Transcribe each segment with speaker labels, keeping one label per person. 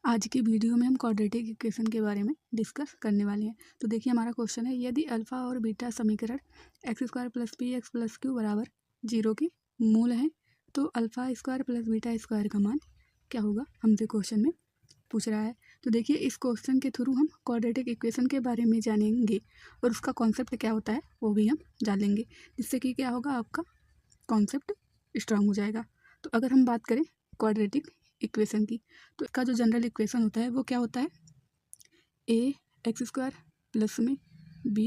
Speaker 1: आज की वीडियो में हम क्वाड्रेटिक इक्वेशन के बारे में डिस्कस करने वाले हैं। तो देखिए हमारा क्वेश्चन है, यदि अल्फ़ा और बीटा समीकरण x square plus P x plus Q बराबर 0 के मूल हैं तो alpha square plus beta square का मान क्या होगा, हमसे क्वेश्चन में पूछ रहा है। तो देखिए इस क्वेश्चन के थ्रू हम क्वाड्रेटिक इक्वेशन के बारे में जानेंगे और उसका कॉन्सेप्ट क्या होता है वो भी हम जान लेंगे, जिससे कि क्या होगा, आपका कॉन्सेप्ट स्ट्रांग हो जाएगा। तो अगर हम बात करें क्वाड्रेटिक इक्वेशन की, तो इसका जो जनरल इक्वेशन होता है वो क्या होता है, ए एक्स स्क्वायर प्लस में बी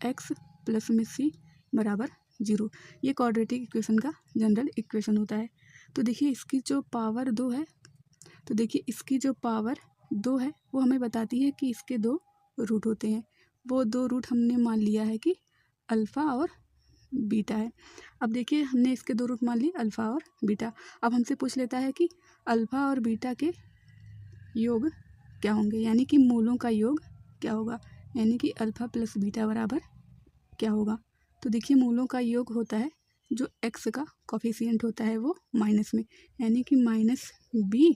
Speaker 1: एक्स प्लस में सी बराबर 0। ये क्वाड्रेटिक इक्वेशन का जनरल इक्वेशन होता है। तो देखिए इसकी जो पावर 2 है, तो देखिए इसकी जो पावर 2 है वो हमें बताती है कि इसके 2 रूट होते हैं। वो 2 रूट हमने मान लिया है कि अल्फ़ा और बीटा है। अब देखिए हमने इसके 2 रूट मान लिए अल्फ़ा और बीटा। अब हमसे पूछ लेता है कि अल्फ़ा और बीटा के योग क्या होंगे, यानी कि मूलों का योग क्या होगा, यानी कि अल्फ़ा प्लस बीटा बराबर क्या होगा। तो देखिए मूलों का योग होता है, जो एक्स का कॉफिशिएंट होता है वो माइनस में, यानी कि माइनस बी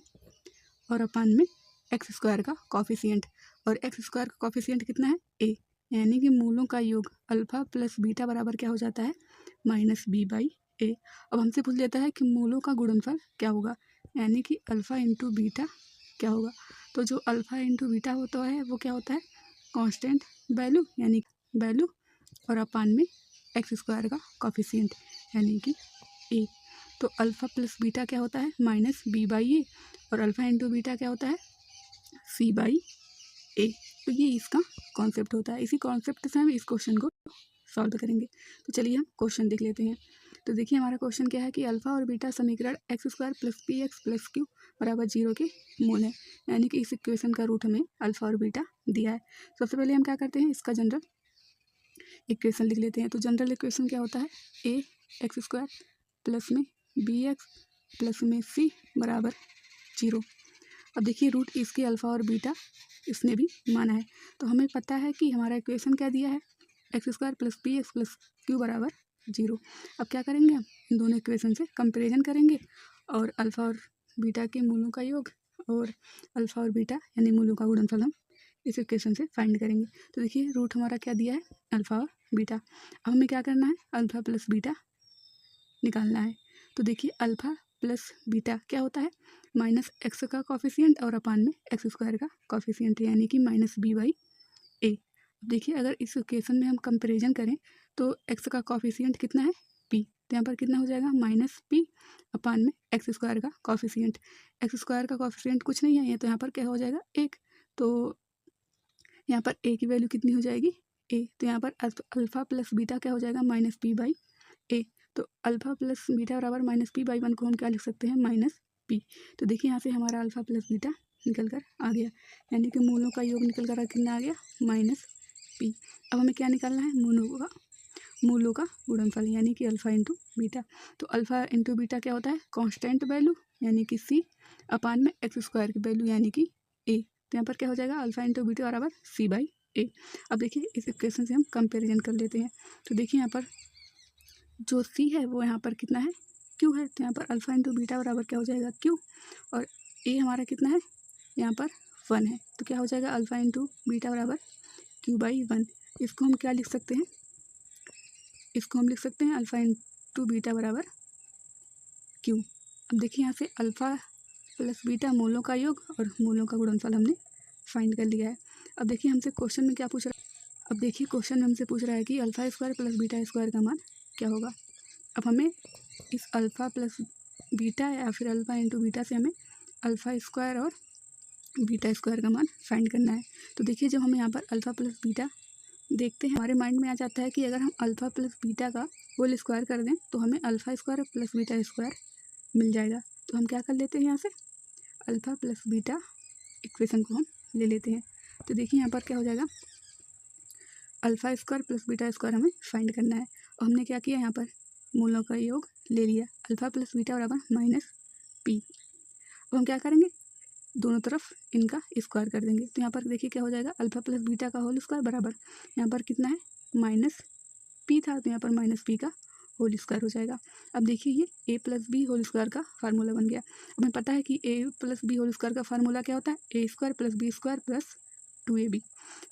Speaker 1: और अपान में एक्स स्क्वायर का कॉफिशिएंट, और एक्स स्क्वायर का कॉफिशिएंट कितना है, ए, यानी कि मूलों का योग अल्फ़ा प्लस बीटा बराबर क्या हो जाता है, माइनस बी बाई ए। अब हमसे पूछ लेता है कि मूलों का गुणनफल क्या होगा, यानी कि अल्फ़ा इंटू बीटा क्या होगा। तो जो अल्फ़ा इंटू बीटा होता है वो क्या होता है, कांस्टेंट वैल्यू यानी वैल्यू, और अपान में एक्स स्क्वायर का कॉफिशिएंट यानी कि ए। तो अल्फ़ा प्लस बीटा क्या होता है, माइनस बी बाई ए, और अल्फ़ा इंटू बीटा क्या होता है, सी बाई ए। तो ये इसका कॉन्सेप्ट होता है। इसी कॉन्सेप्ट से हम इस क्वेश्चन को सॉल्व करेंगे। तो चलिए हम क्वेश्चन देख लेते हैं। तो देखिए हमारा क्वेश्चन क्या है कि अल्फ़ा और बीटा समीकरण x square plus P x plus Q बराबर 0 के मूल है, यानी कि इस इक्वेशन का रूट हमें अल्फ़ा और बीटा दिया है। सबसे पहले हम क्या करते हैं, इसका जनरल इक्वेशन लिख लेते हैं। तो जनरल इक्वेशन क्या होता है, ए एक्स स्क्वायर प्लस में बी एक्स प्लस में सी बराबर 0। अब देखिए रूट इसके अल्फ़ा और बीटा इसने भी माना है, तो हमें पता है कि हमारा इक्वेशन क्या दिया है, x square plus P x plus Q बराबर 0। अब क्या करेंगे, हम इन दोनों इक्वेशन से कंपेरिजन करेंगे और अल्फ़ा और बीटा के मूलों का योग और अल्फ़ा और बीटा यानी मूलों का गुणनफल हम इस इक्वेशन से फाइंड करेंगे। तो देखिए रूट हमारा क्या दिया है, अल्फ़ा और बीटा। अब हमें क्या करना है, अल्फ़ा प्लस बीटा निकालना है। तो देखिए अल्फ़ा प्लस बीटा क्या होता है, माइनस एक्स का कॉफिशिएंट और अपान में एक्स स्क्वायर का कॉफिशिएंट, यानी कि माइनस बी बाई ए। देखिए अगर इस इक्वेशन में हम कंपेरिजन करें तो एक्स का कॉफिशिएंट कितना है, पी, तो यहाँ पर कितना हो जाएगा, माइनस पी अपान में एक्स स्क्वायर का कॉफिशिएंट। एक्स स्क्वायर का कॉफिशिएंट कुछ नहीं है ये, तो यहाँ पर क्या हो जाएगा, एक। तो यहाँ पर ए की वैल्यू कितनी हो जाएगी, ए। तो यहाँ पर अल्फ़ा प्लस बीटा क्या हो जाएगा, माइनस पी बाई ए। तो अल्फ़ा प्लस बीटा बराबर माइनस पी बाई 1 को हम क्या लिख सकते हैं, माइनस पी। तो देखिए यहाँ से हमारा अल्फ़ा प्लस बीटा निकल कर आ गया, यानी कि मूलों का योग निकल कर कितना आ गया, माइनस पी। अब हमें क्या निकालना है, मूलों का गुणनफल यानी कि अल्फ़ा इंटू बीटा। तो अल्फ़ा इंटू बीटा क्या होता है, कांस्टेंट वैल्यू यानी कि सी अपान में एक्स स्क्वायर की वैल्यू यानी कि ए। तो यहाँ पर क्या हो जाएगा, अल्फ़ा इंटू बीटा बराबर सी बाई ए। अब देखिए इस इक्वेशन से हम कंपेरिजन कर लेते हैं। तो देखिए यहाँ पर जो सी है वो यहाँ पर कितना है, क्यू है, तो यहाँ पर अल्फ़ा इंटू बीटा बराबर क्या हो जाएगा, क्यू, और ए हमारा कितना है, यहाँ पर 1 है, तो क्या हो जाएगा, अल्फ़ा इंटू बीटा बराबर क्यू बाई 1। इसको हम क्या लिख सकते हैं, इसको हम लिख सकते हैं अल्फ़ा इंटू बीटा बराबर क्यू। अब देखिए यहाँ से अल्फ़ा प्लस बीटा मूलों का योग और मूलों का गुणनफल हमने फाइंड कर लिया है। अब देखिए हमसे क्वेश्चन में क्या पूछ रहा है, अब देखिए क्वेश्चन में हमसे पूछ रहा है कि alpha square plus beta square का मान क्या होगा। अब हमें इस अल्फ़ा प्लस बीटा या फिर अल्फ़ा इंटू बीटा से हमें अल्फ़ा स्क्वायर और बीटा स्क्वायर का मान फाइंड करना है। तो देखिए जब हम यहाँ पर अल्फ़ा प्लस बीटा देखते हैं, हमारे माइंड में आ जाता है कि अगर हम अल्फ़ा प्लस बीटा का होल स्क्वायर कर दें तो हमें alpha square plus beta square मिल जाएगा। तो हम क्या कर लेते हैं, यहाँ से अल्फ़ा प्लस बीटा इक्वेशन को हम ले लेते हैं। तो देखिए यहाँ पर क्या हो जाएगा, alpha square plus beta square हमें फाइंड करना है, और हमने क्या किया, यहाँ पर मूलों का योग ले लिया, अल्फ़ा प्लस बीटा बराबर माइनस पी। अब हम क्या करेंगे, दोनों तरफ इनका स्क्वायर कर देंगे। तो यहाँ पर देखिए क्या हो जाएगा, अल्फ़ा प्लस बीटा का होल स्क्वायर बराबर यहाँ पर कितना है, माइनस पी था, तो यहाँ पर माइनस पी का होल स्क्वायर हो जाएगा। अब देखिए ये A plus B whole square का फार्मूला बन गया। हमें पता है कि A plus B whole square का फार्मूला क्या होता है, A square plus B square plus 2ab।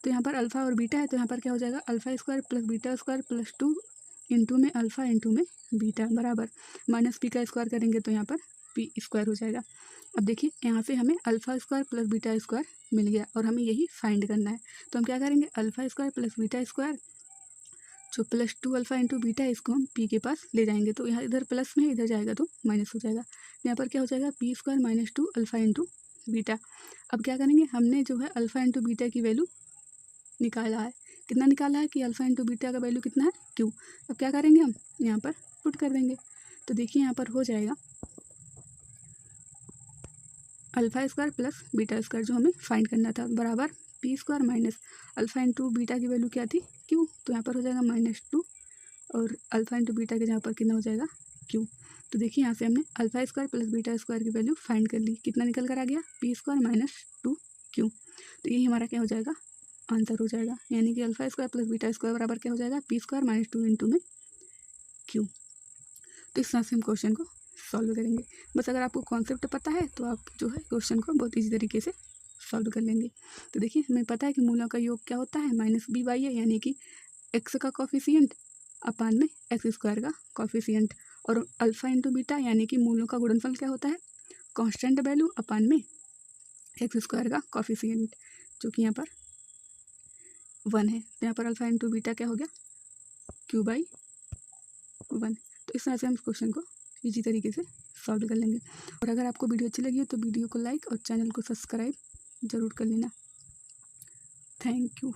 Speaker 1: तो यहाँ पर अल्फ़ा और बीटा है, तो यहाँ पर क्या हो जाएगा, alpha square plus beta square plus 2 into में अल्फ़ा इंटू में बीटा बराबर माइनस पी का स्क्वायर करेंगे तो यहाँ पर पी स्क्वायर हो जाएगा। अब देखिए यहाँ से हमें alpha square plus beta square मिल गया और हमें यही फाइंड करना है। तो हम क्या करेंगे, alpha square plus beta square जो प्लस 2 अल्फ़ा इंटू बीटा है इसको हम पी के पास ले जाएंगे, तो यहाँ इधर प्लस में इधर जाएगा तो माइनस हो जाएगा। यहाँ पर क्या हो जाएगा, P square minus 2 alpha into beta. अब क्या करेंगे, हमने जो है अल्फ़ा इंटू बीटा की वैल्यू निकाला है, कितना निकाला है कि अल्फ़ा इंटू बीटा का वैल्यू कितना है, क्यू। अब क्या करेंगे, हम यहाँ पर पुट कर देंगे। तो देखिए यहाँ पर हो जाएगा alpha square plus beta square जो हमें फाइंड करना था बराबर P square minus alpha into beta की वैल्यू क्या थी, क्यू। तो यहाँ पर हो जाएगा -2 और अल्फ़ा इंटू बीटा के जहाँ पर कितना हो जाएगा, क्यू। तो देखिए यहाँ से हमने alpha square plus beta square की वैल्यू फाइंड कर ली, कितना निकल कर आ गया, पी स्क्वायर -2 क्यू। तो यही हमारा क्या हो जाएगा, आंसर हो जाएगा, यानी कि alpha square plus beta square बराबर क्या हो जाएगा, पी स्क्वायर -2 इंटू में क्यू। तो इस तरह से हम क्वेश्चन को सॉल्व करेंगे। बस अगर आपको कॉन्सेप्ट पता है तो आप जो है क्वेश्चन को बहुत ईजी तरीके से सॉल्व कर लेंगे। तो देखिए हमें पता है कि मूलों का योग क्या होता है, -b/a, यानी कि एक्स का कॉफिशिएंट अपान में एक्स स्क्वायर का कॉफिशिएंट, और अल्फ़ा इंटू बीटा यानी कि मूलों का गुणनफल क्या होता है, कांस्टेंट वैल्यू अपान में एक्स स्क्वायर का कॉफिशिएंट, जो कि यहाँ पर 1 है। तो यहाँ पर अल्फ़ा इंटू बीटा क्या हो गया, q/1। तो इस तरह से हम इस क्वेश्चन को इजी तरीके से सॉल्व कर लेंगे। और अगर आपको वीडियो अच्छी लगी हो तो वीडियो को लाइक और चैनल को सब्सक्राइब ज़रूर कर लेना। Thank you.